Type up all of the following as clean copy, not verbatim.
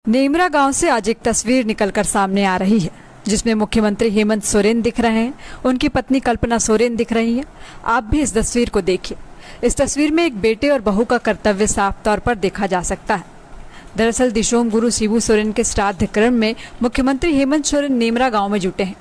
नेमरा गांव से आज एक तस्वीर निकलकर सामने आ रही है जिसमें मुख्यमंत्री हेमंत सोरेन दिख रहे हैं, उनकी पत्नी कल्पना सोरेन दिख रही हैं। आप भी इस तस्वीर को देखिए। इस तस्वीर में एक बेटे और बहू का कर्तव्य साफ तौर पर देखा जा सकता है। दरअसल दिशोम गुरु शिबू सोरेन के श्राद्ध क्रम में मुख्यमंत्री हेमंत सोरेन नेमरा गाँव में जुटे हैं।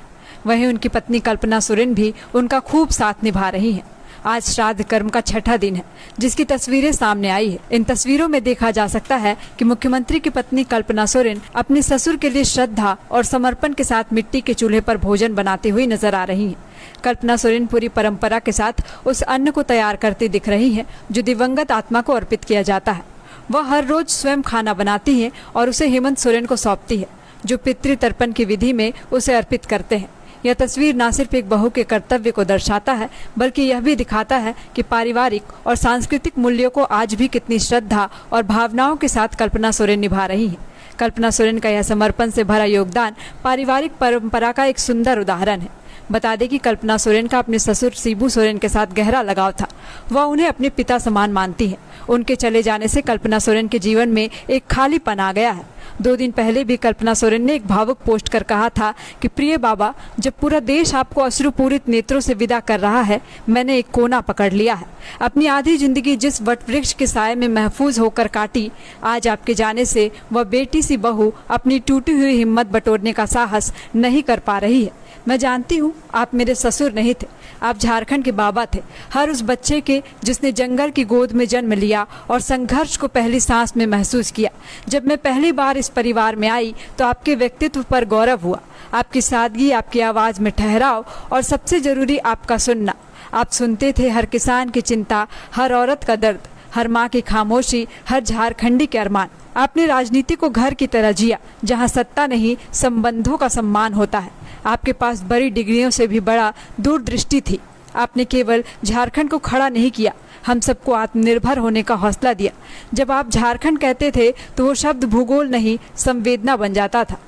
वहीं उनकी पत्नी कल्पना सोरेन भी उनका खूब साथ निभा रही हैं। आज श्राद्ध कर्म का छठा दिन है जिसकी तस्वीरें सामने आई है। इन तस्वीरों में देखा जा सकता है कि मुख्यमंत्री की पत्नी कल्पना सोरेन अपने ससुर के लिए श्रद्धा और समर्पण के साथ मिट्टी के चूल्हे पर भोजन बनाती हुई नजर आ रही हैं। कल्पना सोरेन पूरी परंपरा के साथ उस अन्न को तैयार करती दिख रही है जो दिवंगत आत्मा को अर्पित किया जाता है। वह हर रोज स्वयं खाना बनाती है और उसे हेमंत सोरेन को सौंपती है जो पितृतर्पण की विधि में उसे अर्पित करते हैं। यह तस्वीर न सिर्फ एक बहू के कर्तव्य को दर्शाता है बल्कि यह भी दिखाता है कि पारिवारिक और सांस्कृतिक मूल्यों को आज भी कितनी श्रद्धा और भावनाओं के साथ कल्पना सोरेन निभा रही हैं। कल्पना सोरेन का यह समर्पण से भरा योगदान पारिवारिक परंपरा का एक सुंदर उदाहरण है। बता दें कि कल्पना सोरेन का अपने ससुर शिबू सोरेन के साथ गहरा लगाव था। वह उन्हें अपने पिता समान मानती है। उनके चले जाने से कल्पना सोरेन के जीवन में एक खालीपन आ गया है। 2 दिन पहले भी कल्पना सोरेन ने एक भावुक पोस्ट कर कहा था कि प्रिय बाबा, जब पूरा देश आपको अश्रुपूरित नेत्रों से विदा कर रहा है, मैंने एक कोना पकड़ लिया है। अपनी आधी जिंदगी जिस वट वृक्ष के साये में महफूज होकर काटी, आज आपके जाने से वह बेटी सी बहू अपनी टूटी हुई हिम्मत बटोरने का साहस नहीं कर पा रही है। मैं जानती हूँ आप मेरे ससुर नहीं थे, आप झारखंड के बाबा थे, हर उस बच्चे के जिसने जंगल की गोद में जन्म लिया और संघर्ष को पहली सांस में महसूस किया। जब मैं पहली बार इस परिवार में आई तो आपके व्यक्तित्व पर गौरव हुआ, आपकी सादगी, आपकी आवाज़ में ठहराव और सबसे ज़रूरी आपका सुनना। आप सुनते थे हर किसान की चिंता, हर औरत का दर्द, हर माँ की खामोशी, हर झारखंडी के अरमान। आपने राजनीति को घर की तरह जिया जहाँ सत्ता नहीं, संबंधों का सम्मान होता है। आपके पास बड़ी डिग्रियों से भी बड़ा दूरदृष्टि थी। आपने केवल झारखंड को खड़ा नहीं किया, हम सबको आत्मनिर्भर होने का हौसला दिया। जब आप झारखंड कहते थे तो वो शब्द भूगोल नहीं, संवेदना बन जाता था।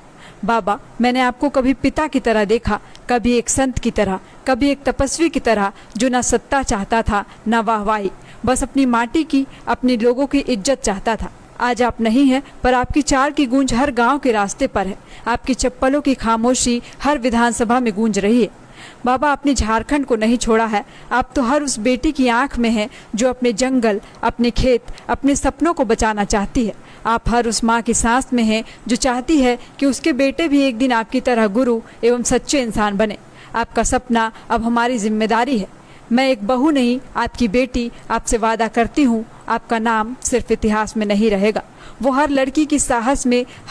बाबा, मैंने आपको कभी पिता की तरह देखा, कभी एक संत की तरह, कभी एक तपस्वी की तरह जो ना सत्ता चाहता था ना वाहवाही, बस अपनी माटी की, अपने लोगों की इज्जत चाहता था। आज आप नहीं हैं, पर आपकी चाल की गूंज हर गांव के रास्ते पर है। आपकी चप्पलों की खामोशी हर विधानसभा में गूंज रही है। बाबा, आपने झारखंड को नहीं छोड़ा है, आप तो हर उस बेटी की आंख में हैं जो अपने जंगल, अपने खेत, अपने सपनों को बचाना चाहती है। आप हर उस माँ की सांस में हैं जो चाहती है कि उसके बेटे भी एक दिन आपकी तरह गुरु एवं सच्चे इंसान बने। आपका सपना अब हमारी जिम्मेदारी है। मैं एक बहू नहीं, आपकी बेटी, आपसे वादा करती हूँ, आपका नाम सिर्फ इतिहास में नहीं रहेगा, वो हर लड़की की साहस में